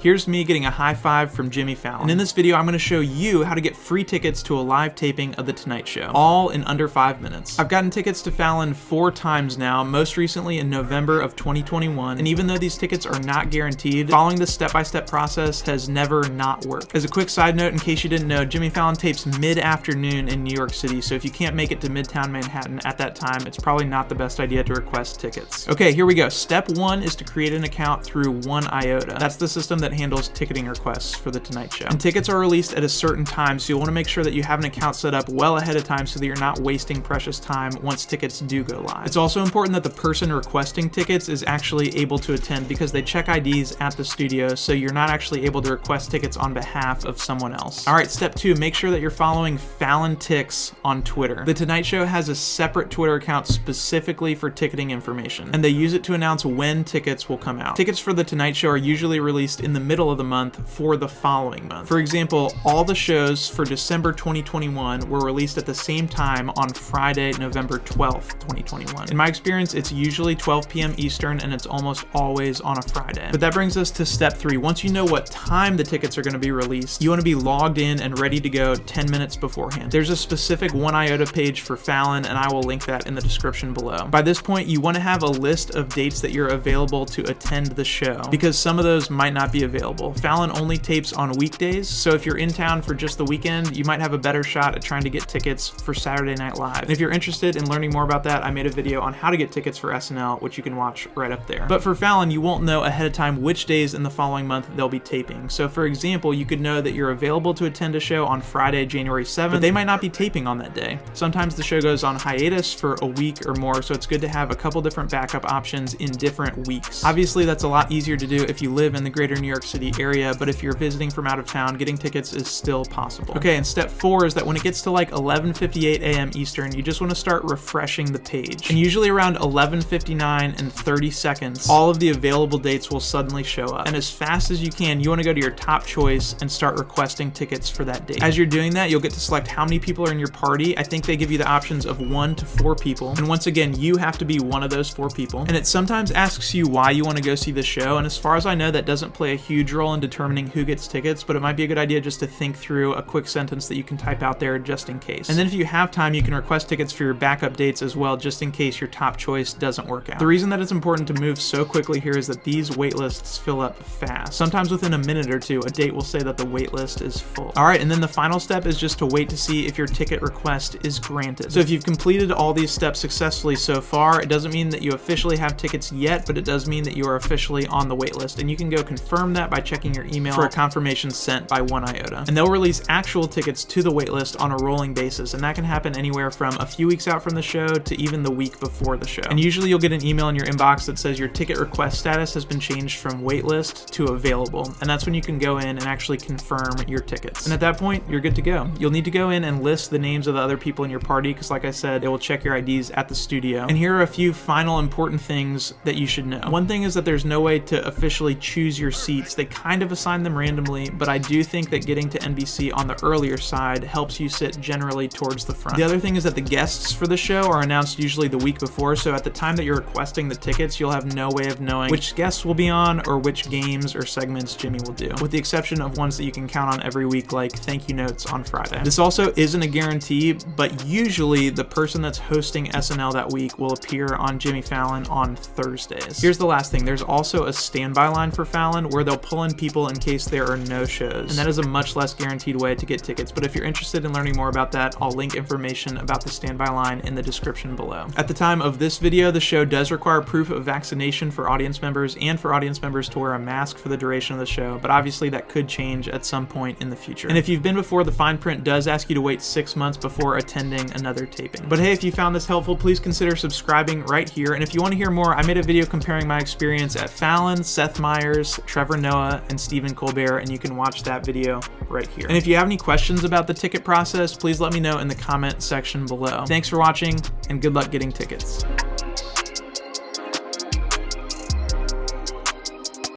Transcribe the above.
Here's me getting a high five from Jimmy Fallon. And in this video, I'm going to show you how to get free tickets to a live taping of The Tonight Show, all in under 5 minutes. I've gotten tickets to Fallon 4 times now, most recently in November of 2021. And even though these tickets are not guaranteed, following this step-by-step process has never not worked. As a quick side note, in case you didn't know, Jimmy Fallon tapes mid-afternoon in New York City, so if you can't make it to Midtown Manhattan at that time, it's probably not the best idea to request tickets. Okay, here we go. Step 1 is to create an account through 1iota. That's the system that handles ticketing requests for The Tonight Show. And tickets are released at a certain time, so you'll want to make sure that you have an account set up well ahead of time so that you're not wasting precious time once tickets do go live. It's also important that the person requesting tickets is actually able to attend because they check IDs at the studio, so you're not actually able to request tickets on behalf of someone else. All right, step 2, make sure that you're following Fallon Ticks on Twitter. The Tonight Show has a separate Twitter account specifically for ticketing information, and they use it to announce when tickets will come out. Tickets for The Tonight Show are usually released in the middle of the month for the following month. For example, all the shows for December 2021 were released at the same time on Friday, November 12th, 2021. In my experience, it's usually 12 p.m. Eastern, and it's almost always on a Friday. But that brings us to step 3. Once you know what time the tickets are going to be released, you want to be logged in and ready to go 10 minutes beforehand. There's a specific 1iota page for Fallon, and I will link that in the description below. By this point, you want to have a list of dates that you're available to attend the show, because some of those might not be available. Fallon only tapes on weekdays, so if you're in town for just the weekend, you might have a better shot at trying to get tickets for Saturday Night Live. And if you're interested in learning more about that, I made a video on how to get tickets for SNL, which you can watch right up there. But for Fallon, you won't know ahead of time which days in the following month they'll be taping. So for example, you could know that you're available to attend a show on Friday, January 7th, but they might not be taping on that day. Sometimes the show goes on hiatus for a week or more, so it's good to have a couple different backup options in different weeks. Obviously, that's a lot easier to do if you live in the greater New York City area, but if you're visiting from out of town, getting tickets is still possible. Okay, and step 4 is that when it gets to like 11:58 a.m. Eastern, you just want to start refreshing the page. And usually around 11:59 and 30 seconds, all of the available dates will suddenly show up. And as fast as you can, you want to go to your top choice and start requesting tickets for that date. As you're doing that, you'll get to select how many people are in your party. I think they give you the options of 1 to 4 people. And once again, you have to be one of those 4 people. And it sometimes asks you why you want to go see the show. And as far as I know, that doesn't play a huge role in determining who gets tickets, but it might be a good idea just to think through a quick sentence that you can type out there just in case. And then if you have time, you can request tickets for your backup dates as well, just in case your top choice doesn't work out. The reason that it's important to move so quickly here is that these wait lists fill up fast. Sometimes within a minute or two, a date will say that the wait list is full. All right, and then the final step is just to wait to see if your ticket request is granted. So if you've completed all these steps successfully so far, it doesn't mean that you officially have tickets yet, but it does mean that you are officially on the wait list. And you can go confirm that by checking your email for a confirmation sent by 1iota. And they'll release actual tickets to the wait list on a rolling basis, and that can happen anywhere from a few weeks out from the show to even the week before the show. And usually you'll get an email in your inbox that says your ticket request status has been changed from waitlist to available, and that's when you can go in and actually confirm your tickets. And at that point, you're good to go. You'll need to go in and list the names of the other people in your party, because like I said, it will check your IDs at the studio. And here are a few final important things that you should know. One thing is that there's no way to officially choose your seats. They kind of assign them randomly, but I do think that getting to NBC on the earlier side helps you sit generally towards the front. The other thing is that the guests for the show are announced usually the week before, so at the time that you're requesting the tickets, you'll have no way of knowing which guests will be on or which games or segments Jimmy will do, with the exception of ones that you can count on every week, like thank you notes on Friday. This also isn't a guarantee, but usually the person that's hosting SNL that week will appear on Jimmy Fallon on Thursdays. Here's the last thing. There's also a standby line for Fallon where they'll pull in people in case there are no shows, and that is a much less guaranteed way to get tickets. But if you're interested in learning more about that, I'll link information about the standby line in the description below. At the time of this video, the show does require proof of vaccination for audience members and for audience members to wear a mask for the duration of the show, but obviously that could change at some point in the future. And if you've been before, the fine print does ask you to wait 6 months before attending another taping. But hey, if you found this helpful, please consider subscribing right here. And if you want to hear more, I made a video comparing my experience at Fallon, Seth Meyers, Trevor Noah, and Stephen Colbert, and you can watch that video right here. And if you have any questions about the ticket process, please let me know in the comment section below. Thanks for watching, and good luck getting tickets.